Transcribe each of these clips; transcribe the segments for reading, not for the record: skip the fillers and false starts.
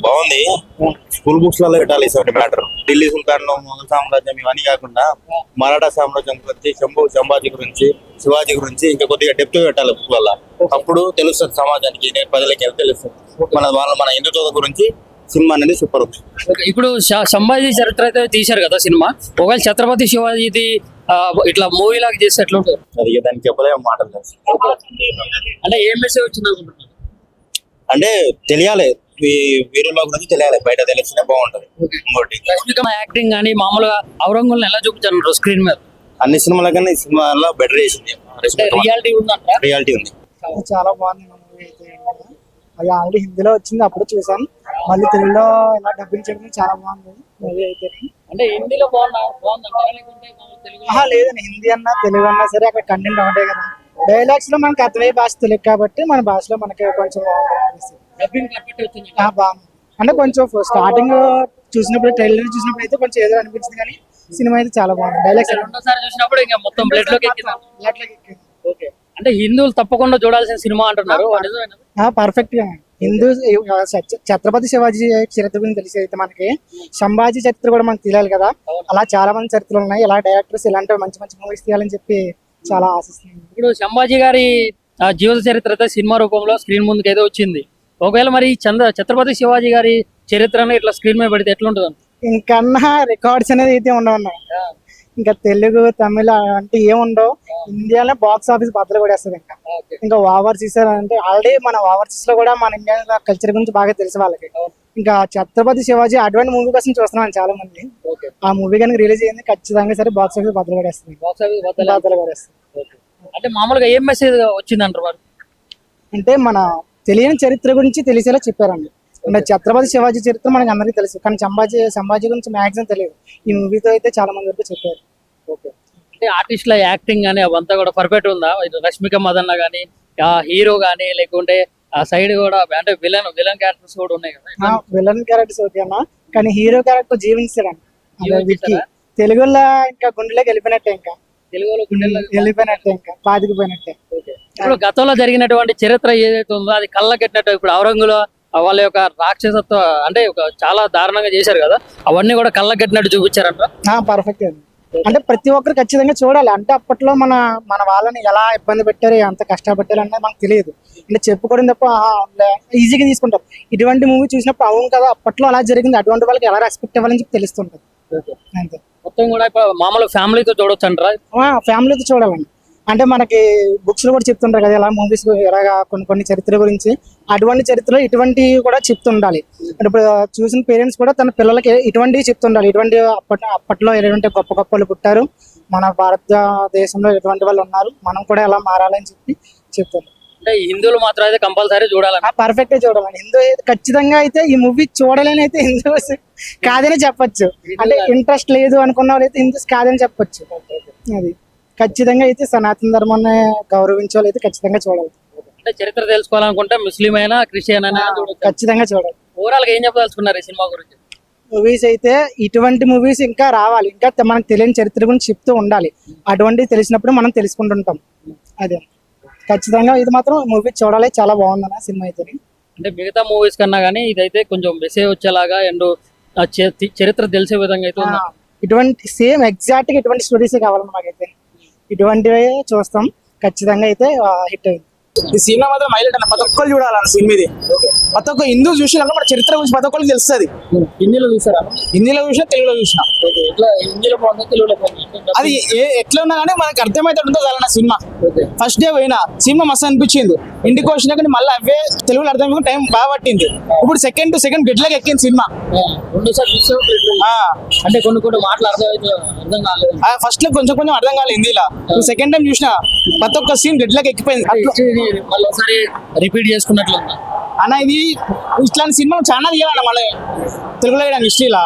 బాగుంది. School books లలో పెట్టాలి ఇటువంటి మ్యాటర్. ఢిల్లీ సుల్తాన్, మొఘల్ సామ్రాజ్యం ఇవన్నీ కాకుండా మరాఠా సామ్రాజ్యం గురించి, సంభాజీ గురించి, శివాజీ గురించి ఇంకా కొద్దిగా డెప్త్ పెట్టాలి బుక్ వల్ల. అప్పుడు తెలుస్తుంది సమాజానికి, ప్రజలకి తెలుస్తుంది. మన హిందుత్వ గురించి సినిమా అనేది సూపర్. ఇప్పుడు సంభాజీ చరిత్ర అయితే తీశారు కదా సినిమా, ఒకవేళ ఛత్రపతి శివాజీది ఇట్లా మూవీ లాగా చేస్తే ఎట్లా ఉంటుంది? అది దానికి చెప్పలేము మాటలు. అంటే ఏం మెసేజ్ వచ్చింది అనుకుంటున్నారు? అంటే తెలియాలి, వీరుల గురించి తెలియాలి, బయట తెలిస్తేనే బాగుంటది. ఇంకోటి యాక్టింగ్ కానీ మామూలుగా ఔరంగులను ఎలా చూపించారు స్క్రీన్ మీద? అన్ని సినిమాల కన్నా ఈ సినిమాలో బెటర్ చేసింది. రియాలిటీ ఉందంట. రియాలిటీ ఉంది. చాలా బాగుంది మూవీ అయితే. అది ఆల్రెడీ హిందీలో వచ్చింది, అప్పుడు చూసాను. మళ్ళీ తెలుగులో ఇలా డబ్బింగ్ చెప్పి చాలా బాగుంది మూవీ అయితే. అంటే హిందీలో బాగుందంట లేకుంటే తెలుగు? లేదండి, హిందీ అన్నా తెలుగు అన్నా సరే అక్కడ కంటెంట్ ఒకటే కదా. డైలాగ్స్ లో మనకి అర్థమయ్యే భాష తెలుగు కాబట్టి మన భాషలో మనకి కొంచెం డబ్బింగ్ పర్ఫెక్ట్ వచ్చింది. బాగుంది. అంటే కొంచెం స్టార్టింగ్ చూసినప్పుడు, ట్రైలర్ చూసినప్పుడు అయితే కొంచెం ఏదో అనిపించింది, కానీ సినిమా అయితే చాలా బాగుంది. డైలాగ్స్ రెండోసారి చూసినప్పుడు ఇంకా మొత్తం బ్లడ్ లోకి ఎక్కింది. ఎక్కింది. ఓకే, అంటే హిందువులు తప్పకుండా చూడాల్సిన సినిమా అంటున్నారు. పర్ఫెక్ట్ గా హిందూ ఛత్రపతి శివాజీ చరిత్ర గురించి తెలిసి అయితే మనకి సంభాజీ చరిత్ర కూడా మనకు తెలియాలి కదా. అలా చాలా మంది చరిత్రలు ఉన్నాయి. ఇలా డైరెక్టర్స్ ఇలాంటి మంచి మంచి మూవీస్ తీయాలని చెప్పి చాలా ఆశిస్తున్నాను. ఇప్పుడు సంభాజీ గారి జీవిత చరిత్ర అయితే సినిమా రూపంలో స్క్రీన్ ముందుకు అయితే వచ్చింది. ఒకవేళ మరి ఛత్రపతి శివాజీ గారి చరిత్రను ఇట్లా స్క్రీన్ మీద పెడితే ఎట్లుంటుంది? ఇంకన్నా రికార్డ్స్ అనేది అయితే ఉండవు. ఇంకా తెలుగు, తమిళ అంటే ఏముండవు. ఇండియాలో బాక్స్ ఆఫీస్ బద్దలు కూడా వేస్తుంది. ఇంకా ఓవర్సీస్ అంటే ఆల్రెడీ మన ఓవర్సీస్ లో కూడా మన ఇండియన్ కల్చర్ గురించి బాగా తెలిసి వాళ్ళకి. ఇంకా ఛత్రపతి శివాజీ అటువంటి మూవీ కోసం చూస్తున్నాం చాలా మంది. ఆ మూవీ కనుక రిలీజ్ అయ్యింది ఖచ్చితంగా సరే బాక్స్ ఆఫీస్ బద్దలు కూడా వేస్తుంది. బద్దలు కూడా వేస్తుంది. అంటే మామూలుగా ఏం మెసేజ్ వచ్చిందంటారు వారు? అంటే మన తెలియని చరిత్ర గురించి తెలిసేలా చెప్పారండి. అంటే ఛత్రపతి శివాజీ చరిత్ర మనకి అందరికీ తెలుసు, కానీ సంభాజీ గురించి మ్యాక్సిమం తెలియదు. ఈ మూవీతో అయితే చాలా మంది వరకు చెప్పారు. అంటే ఆర్టిస్టుల యాక్టింగ్ కానీ అవంతా కూడా పర్ఫెక్ట్ ఉందా? రష్మిక మదన్న కానీ, హీరో కానీ, లేకుంటే ఆ సైడ్ కూడా అంటే విలన్ క్యారెక్టర్స్ కూడా ఉన్నాయి కదా. విలన్ క్యారెక్టర్స్ ఓకేనా, కానీ హీరో క్యారెక్టర్ జీవించాడు. తెలుగులో ఇంకా గుండెలోకి వెళ్ళిపోయినట్టే, ఇంకా తెలుగులో వెళ్ళిపోయినట్టే, ఇంకా పాతికిపోయినట్టే. ఇప్పుడు గతంలో జరిగినటువంటి చరిత్ర ఏదైతే ఉందో అది కళ్ళకెట్టినట్టు ఇప్పుడు ఔరంగులో వాళ్ళ యొక్క రాక్షసత్వ అంటే చాలా దారుణంగా చేశారు కదా, అవన్నీ కూడా కళ్ళకెట్టినట్టు చూపించారంట. పర్ఫెక్ట్ అండి. అంటే ప్రతి ఒక్కరు ఖచ్చితంగా చూడాలి. అంటే అప్పట్లో మన వాళ్ళని ఎలా ఇబ్బంది పెట్టారు, ఎంత కష్టపట్టారు అన్నది మనకు తెలియదు. అంటే చెప్పుకోవడం తప్ప ఈజీగా తీసుకుంటారు. ఇటువంటి మూవీ చూసినప్పుడు అవును కదా అప్పట్లో అలా జరిగింది, అటువంటి వాళ్ళకి ఎలా రెస్పెక్ట్ ఇవ్వాలని చెప్పి తెలుస్తుంటది. అంతే. మొత్తం కూడా మామూలు ఫ్యామిలీతో చూడొచ్చు అంటారా? ఫ్యామిలీతో చూడాలండి. అంటే మనకి బుక్స్ లో కూడా చెప్తుంటారు కదా ఇలా మూవీస్ ఎలాగా కొన్ని చరిత్ర గురించి, అటువంటి చరిత్రలో ఇటువంటివి కూడా చెప్తుండాలి. అంటే ఇప్పుడు చూసిన పేరెంట్స్ కూడా తన పిల్లలకి ఇటువంటివి చెప్తుండాలి. ఇటువంటి అప్పట్లో ఎటువంటి గొప్ప గొప్ప వాళ్ళు పుట్టారు, మన భారతదేశంలో ఎటువంటి వాళ్ళు ఉన్నారు, మనం కూడా ఎలా మారాలని చెప్పి చెప్తారు. అంటే హిందువులు మాత్రం అయితే కంపల్సరీ చూడాలి. పర్ఫెక్ట్ గా చూడాలండి. హిందూ ఖచ్చితంగా అయితే ఈ మూవీ చూడాలని అయితే హిందూస్ కాదని చెప్పొచ్చు. అంటే ఇంట్రెస్ట్ లేదు అనుకున్న వాళ్ళు అయితే హిందూస్ కాదని చెప్పొచ్చు. అది ఖచ్చితంగా అయితే సనాతన ధర్మాన్ని గౌరవించే వాళ్ళు అయితే ఖచ్చితంగా చూడాలి. అంటే చరిత్ర తెలుసుకోవాలనుకుంటే ముస్లిం అయినా క్రిస్టియన్ అయినా ఖచ్చితంగా చూడాలి. ఓవరాల్ గా ఏం చెప్పదలుచుకున్నారు ఈ సినిమా గురించి? మూవీస్ అయితే ఇటువంటి మూవీస్ ఇంకా రావాలి, ఇంకా మనకు తెలియని చరిత్ర గురించి చెప్తూ ఉండాలి. అటువంటివి తెలిసినప్పుడు మనం తెలుసుకుంటుంటాం. అదే ఖచ్చితంగా ఇది మాత్రం మూవీ చూడాలి. చాలా బాగుందన్న సినిమా అయితే. అంటే మిగతా మూవీస్ కన్నా కానీ ఇదైతే కొంచెం మెసేజ్ వచ్చేలాగా అండ్ చరిత్ర తెలిసే విధంగా అయితే ఇటువంటి సేమ్ ఎగ్జాక్ట్ గా ఇటువంటి స్టోరీస్ కావాలి మాకైతే. ఇటువంటివే చూస్తాం ఖచ్చితంగా అయితే హిట్ అయింది. ఈ సినిమా మాత్రం హైలైట్ అన్న, ప్రతి ఒక్కరు చూడాలన్న సినిమా ఇది. ప్రతి ఒక్క హిందూ చూసినాక మన చరిత్ర గురించి ప్రతి ఒక్కరికి తెలుస్తుంది. హిందీలో చూసారా? హిందీలో చూసినా, తెలుగులో చూసినా. హిందీలో బాగుంది, తెలుగులో బాగుంది. అది ఎట్లా ఉన్నా కానీ మనకి అర్థమైతే ఉంటుందో చాలా సినిమా. ఫస్ట్ డే పోయినా సినిమా మస్తు అనిపించింది. ఇంటికి వచ్చినా కానీ మళ్ళీ అవే తెలుగులో అర్థం టైం బాగా పట్టింది. ఇప్పుడు సెకండ్ టు సెకండ్ గెట్లకి ఎక్కింది సినిమా. అంటే కొన్ని మాటలు అర్థం కాలేదు. ఫస్ట్ లో కొంచెం కొంచెం అర్థం కాలేదు హిందీలో. సెకండ్ టైం చూసినా ప్రతి ఒక్క సీన్ గెట్లకి ఎక్కిపోయింది. మళ్ళీ ఒకసారి రిపీట్ చేసుకున్నట్లు అన్న ఇది ఇట్లాంటి సినిమా చాలా తీయాలన్న మళ్ళీ తెలుగులో వేయడానికి హిస్టరీలా.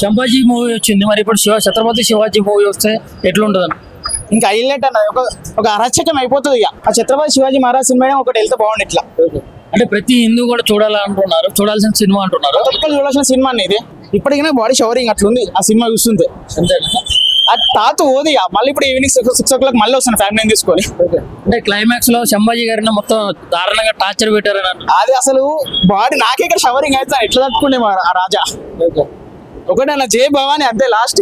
సంభాజీ మూవీ వచ్చింది, మరి ఇప్పుడు ఛత్రపతి శివాజీ మూవీ వస్తే ఎట్లుంటది? ఇంకా హైలైట్ అన్న, ఒక అరాచకం అయిపోతుంది. ఇక ఆ ఛత్రపతి శివాజీ మహారాజ్ సినిమా ఒకటి వెళ్తే బాగుంది. ఇట్లా అంటే ప్రతి హిందూ కూడా చూడాలంటున్నారు, చూడాల్సిన సినిమా అంటున్నారు. చూడాల్సిన సినిమా అనేది ఇప్పటికైనా బాడీ షవరింగ్ అట్లుంది ఆ సినిమా చూస్తుంటే. అది తాత ఓది మళ్ళీ ఇప్పుడు ఈవినింగ్ 6 o'clock మళ్ళీ వస్తాను ఫ్యామిలీని తీసుకొని. అంటే క్లైమాక్స్ లో సంభాజీ గారిని మొత్తం దారుణంగా టార్చర్ పెట్టారని అంటున్నారు. అది అసలు బాడీ నాకే ఇక్కడ షవరింగ్ అయితే ఎట్లా తట్టుకునే ఆ రాజా. ఒకటే అన్న జై భవాని అంతే లాస్ట్